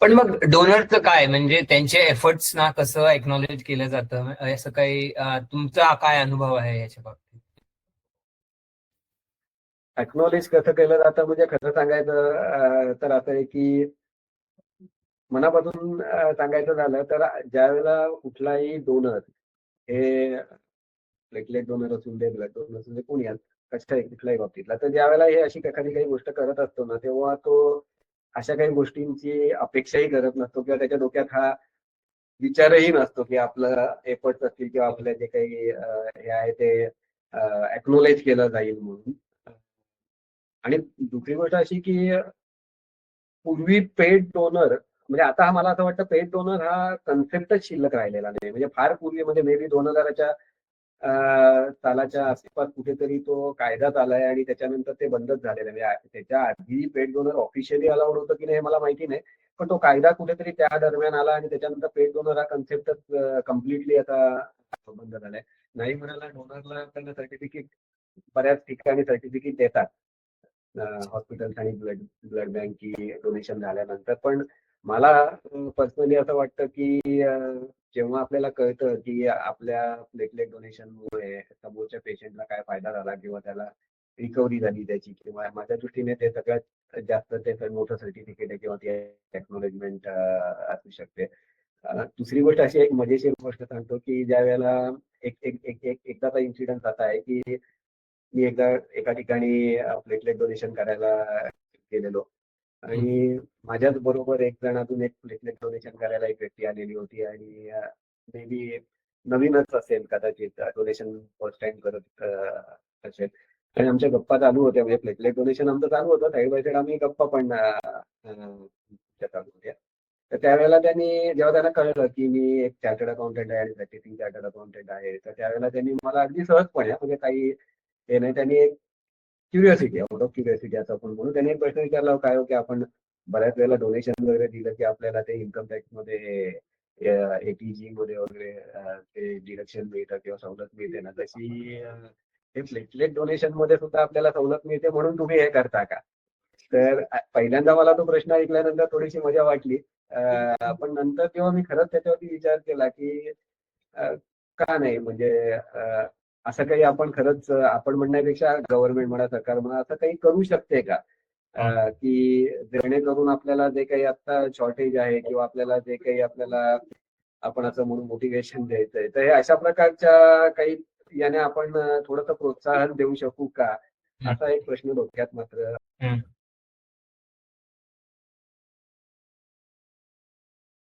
पण मग डोनरचं काय म्हणजे त्यांचे एफर्ट्स ना कसं एक्नॉलेज केलं जातं असं काही तुमचा काय अनुभव आहे याच्या बाबतीत? एक्नॉलेज कसं केलं जातं म्हणजे खरं सांगायचं तर असं आहे की मनापासून सांगायचं झालं तर ज्यावेळेला कुठलाही डोनर हे प्लेटलेट डोनर असून दे, ब्लड डोनर असून दे, कोणी कशाही कुठल्याही बाबतीतला, तर ज्यावेळेला हे अशी एखादी काही गोष्ट करत असतो ना, तेव्हा तो अशा काही गोष्टींची अपेक्षाही करत नसतो किंवा त्याच्या डोक्यात हा विचारही नसतो की आपलं एफर्ट्स असतील किंवा आपलं जे काही हे आहे ते एक्नॉलेज केलं जाईल म्हणून. आणि दुसरी गोष्ट अशी की पूर्वी पेड डोनर म्हणजे आता मला असं वाटतं पेड डोनर हा कन्सेप्टच शिल्लक राहिलेला नाही. म्हणजे फार पूर्वी म्हणजे मे बी 2000च्या सालाच्या आसपास कुठेतरी तो कायदा आलाय आणि त्याच्यानंतर ते बंदच झालेलं आहे. म्हणजे त्याच्या आधी पेड डोनर ऑफिशियली अलाउड होतं की नाही हे मला माहिती नाही, पण तो कायदा कुठेतरी त्या दरम्यान आला आणि त्याच्यानंतर पेड डोनर हा कन्सेप्टच कम्प्लिटली आता बंद झालाय. नाही म्हणाला डोनरला त्यांना सर्टिफिकेट बऱ्याच ठिकाणी सर्टिफिकेट देतात हॉस्पिटल्स आणि ब्लड ब्लड बँक की डोनेशन झाल्यानंतर. पण मला पर्सनली असं वाटतं की जेव्हा आपल्याला कळतं की आपल्या प्लेटलेट डोनेशनमुळे समोरच्या पेशंटला काय फायदा झाला किंवा त्याला रिकव्हरी झाली त्याची, किंवा माझ्या दृष्टीने ते सगळ्यात जास्त ते मोठं सर्टिफिकेट आहे किंवा ती एक्नॉलेजमेंट असू शकते. दुसरी गोष्ट अशी एक मजेशीर गोष्ट सांगतो की ज्या वेळेला एकदाचा इन्सिडेंट असा आहे की मी एकदा एका ठिकाणी प्लेटलेट डोनेशन करायला गेलेलो आणि माझ्याच बरोबर एक जण अजून एक प्लेटलेट डोनेशन करायला एक व्यक्ती आलेली होती आणि मे बी नवीनच असेल कदाचित, डोनेशन फर्स्ट टाइम करत असेल. आणि आमच्या गप्पा चालू होत्या, म्हणजे प्लेटलेट डोनेशन आमचं चालू होतं, साईड बाय साईड आम्ही गप्पा पण चालू होत्या. तर त्यावेळेला जेव्हा त्यांना कळलं की मी एक चार्टर्ड अकाउंटंट आहे आणि प्रॅक्टिसिंग चार्टर्ड अकाउंटंट आहे, तर त्यावेळेला त्यांनी मला अगदी सहजपणे म्हणजे काही हे नाही, त्यांनी एक क्युरिओसिटी, आउट ऑफ क्युरिओसिटी असं आपण म्हणून त्यांनी एक प्रश्न विचारला, काय हो की आपण बऱ्याच वेळेला डोनेशन वगैरे दिलं की आपल्याला ते इन्कम टॅक्स मध्ये एटीजी मध्ये वगैरे ते डिडक्शन मिळतं किंवा सवलत मिळते ना, तशी हे प्लेटलेट डोनेशन मध्ये सुद्धा आपल्याला सवलत मिळते म्हणून तुम्ही हे करता का? तर पहिल्यांदा मला तो प्रश्न ऐकल्यानंतर थोडीशी मजा वाटली. पण नंतर जेव्हा मी खरंच त्याच्यावरती विचार केला की का नाही, म्हणजे असं काही आपण खरंच आपण म्हणण्यापेक्षा गव्हर्नमेंट म्हणा, सरकार म्हणा, असं काही करू शकते का की जेणेकरून आपल्याला जे काही आता शॉर्टेज आहे किंवा आपल्याला जे काही आपल्याला आपण असं म्हणून मोटिवेशन द्यायचंय, तर हे अशा प्रकारच्या काही याने आपण थोडंसं प्रोत्साहन देऊ शकू का, असा एक प्रश्न डोक्यात मात्र